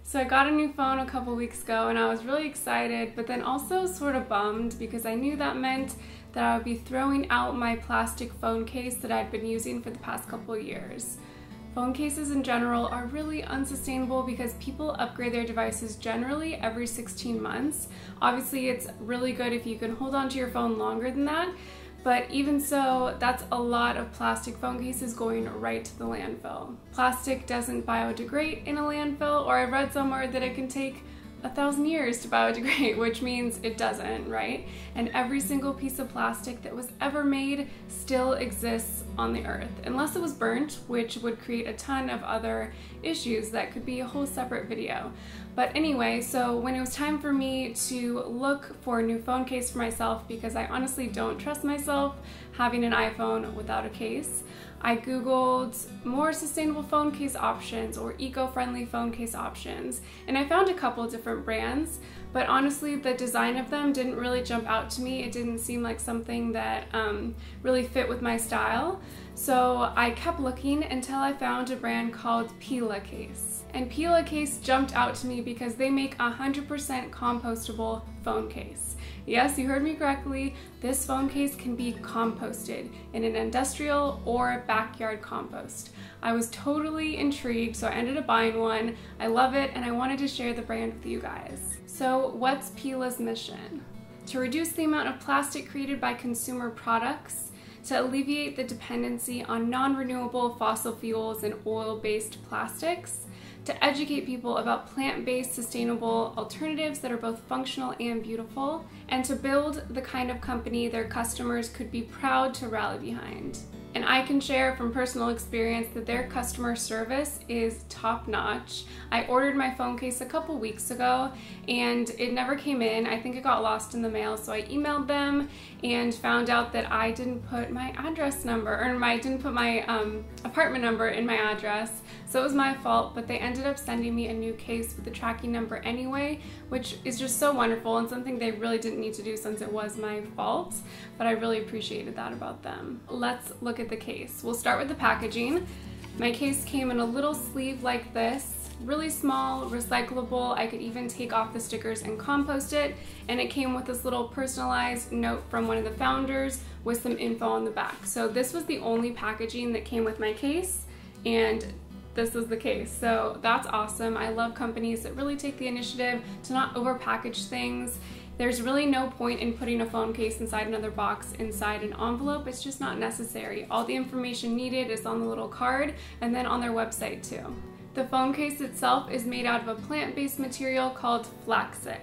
So I got a new phone a couple weeks ago and I was really excited, but then also sort of bummed because I knew that meant that I would be throwing out my plastic phone case that I'd been using for the past couple of years. Phone cases in general are really unsustainable because people upgrade their devices generally every 16 months. Obviously, it's really good if you can hold on to your phone longer than that, but even so, that's a lot of plastic phone cases going right to the landfill. Plastic doesn't biodegrade in a landfill, or I read somewhere that it can take 1,000 years to biodegrade, which means it doesn't, right? And every single piece of plastic that was ever made still exists on the earth, unless it was burnt, which would create a ton of other issues that could be a whole separate video. But anyway, so when it was time for me to look for a new phone case for myself, because I honestly don't trust myself having an iPhone without a case, I googled more sustainable phone case options or eco-friendly phone case options, and I found a couple different brands, but honestly the design of them didn't really jump out to me. It didn't seem like something that really fit with my style. So I kept looking until I found a brand called Pela case. And Pela case jumped out to me because they make 100% compostable phone case. Yes, you heard me correctly. This phone case can be composted in an industrial or backyard compost. I was totally intrigued, so I ended up buying one. I love it, and I wanted to share the brand with you guys. So what's Pela's mission? To reduce the amount of plastic created by consumer products, to alleviate the dependency on non-renewable fossil fuels and oil-based plastics, to educate people about plant-based sustainable alternatives that are both functional and beautiful, and to build the kind of company their customers could be proud to rally behind. And I can share from personal experience that their customer service is top-notch. I ordered my phone case a couple weeks ago and it never came in. I think it got lost in the mail, so I emailed them and found out that I didn't put my address number, or I didn't put my apartment number in my address. So it was my fault, but they ended up sending me a new case with the tracking number anyway, which is just so wonderful and something they really didn't need to do since it was my fault, but I really appreciated that about them. Let's look at the case. We'll start with the packaging. My case came in a little sleeve like this, really small, recyclable. I could even take off the stickers and compost it, and it came with this little personalized note from one of the founders with some info on the back. So this was the only packaging that came with my case, and this is the case. So that's awesome. I love companies that really take the initiative to not overpackage things. There's really no point in putting a phone case inside another box inside an envelope. It's just not necessary. All the information needed is on the little card and then on their website too. The phone case itself is made out of a plant-based material called flaxic.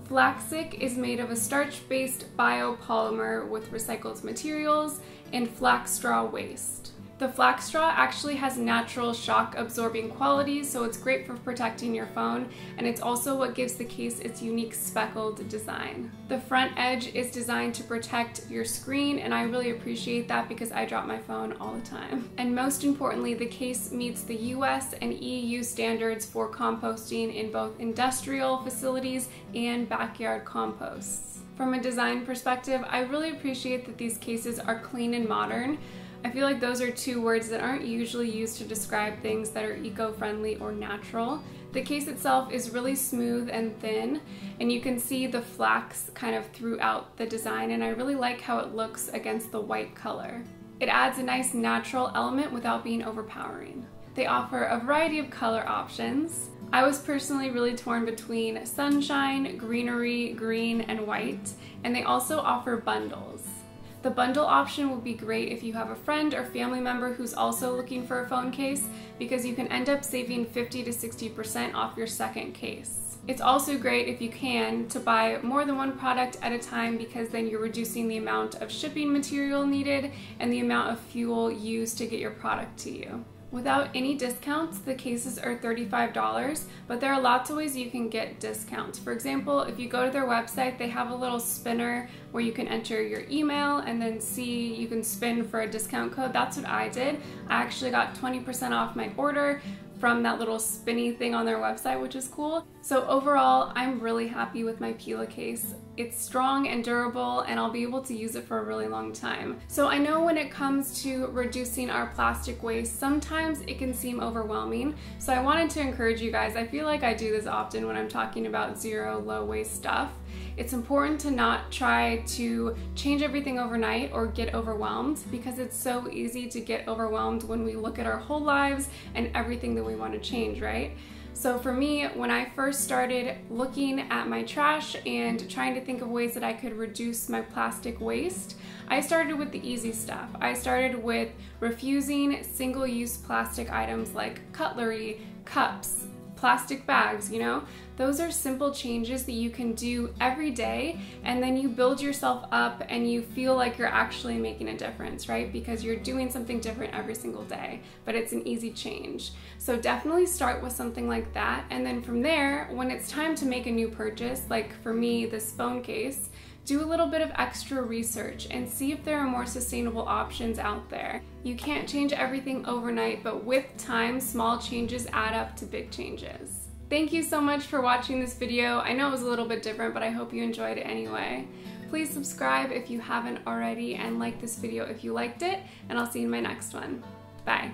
Flaxic is made of a starch-based biopolymer with recycled materials and flax straw waste. The flax straw actually has natural shock absorbing qualities, so it's great for protecting your phone, and it's also what gives the case its unique speckled design. The front edge is designed to protect your screen, and I really appreciate that because I drop my phone all the time. And most importantly, the case meets the US and EU standards for composting in both industrial facilities and backyard composts. From a design perspective, I really appreciate that these cases are clean and modern. I feel like those are two words that aren't usually used to describe things that are eco-friendly or natural. The case itself is really smooth and thin, and you can see the flax kind of throughout the design, and I really like how it looks against the white color. It adds a nice natural element without being overpowering. They offer a variety of color options. I was personally really torn between sunshine, greenery, green, and white, and they also offer bundles. The bundle option would be great if you have a friend or family member who's also looking for a phone case, because you can end up saving 50 to 60% off your second case. It's also great if you can to buy more than one product at a time, because then you're reducing the amount of shipping material needed and the amount of fuel used to get your product to you. Without any discounts, the cases are $35, but there are lots of ways you can get discounts. For example, if you go to their website, they have a little spinner where you can enter your email and then see you can spin for a discount code. That's what I did. I actually got 20% off my order from that little spinny thing on their website, which is cool. So overall, I'm really happy with my Pela case. It's strong and durable, and I'll be able to use it for a really long time. So I know when it comes to reducing our plastic waste, sometimes it can seem overwhelming. So I wanted to encourage you guys. I feel like I do this often when I'm talking about zero, low waste stuff. It's important to not try to change everything overnight or get overwhelmed, because it's so easy to get overwhelmed when we look at our whole lives and everything that we want to change, right? So for me, when I first started looking at my trash and trying to think of ways that I could reduce my plastic waste, I started with the easy stuff. I started with refusing single-use plastic items like cutlery, cups, plastic bags, you know? Those are simple changes that you can do every day, and then you build yourself up and you feel like you're actually making a difference, right? Because you're doing something different every single day, but it's an easy change. So definitely start with something like that, and then from there, when it's time to make a new purchase, like for me, this phone case, do a little bit of extra research and see if there are more sustainable options out there. You can't change everything overnight, but with time, small changes add up to big changes. Thank you so much for watching this video. I know it was a little bit different, but I hope you enjoyed it anyway. Please subscribe if you haven't already, and like this video if you liked it, and I'll see you in my next one. Bye.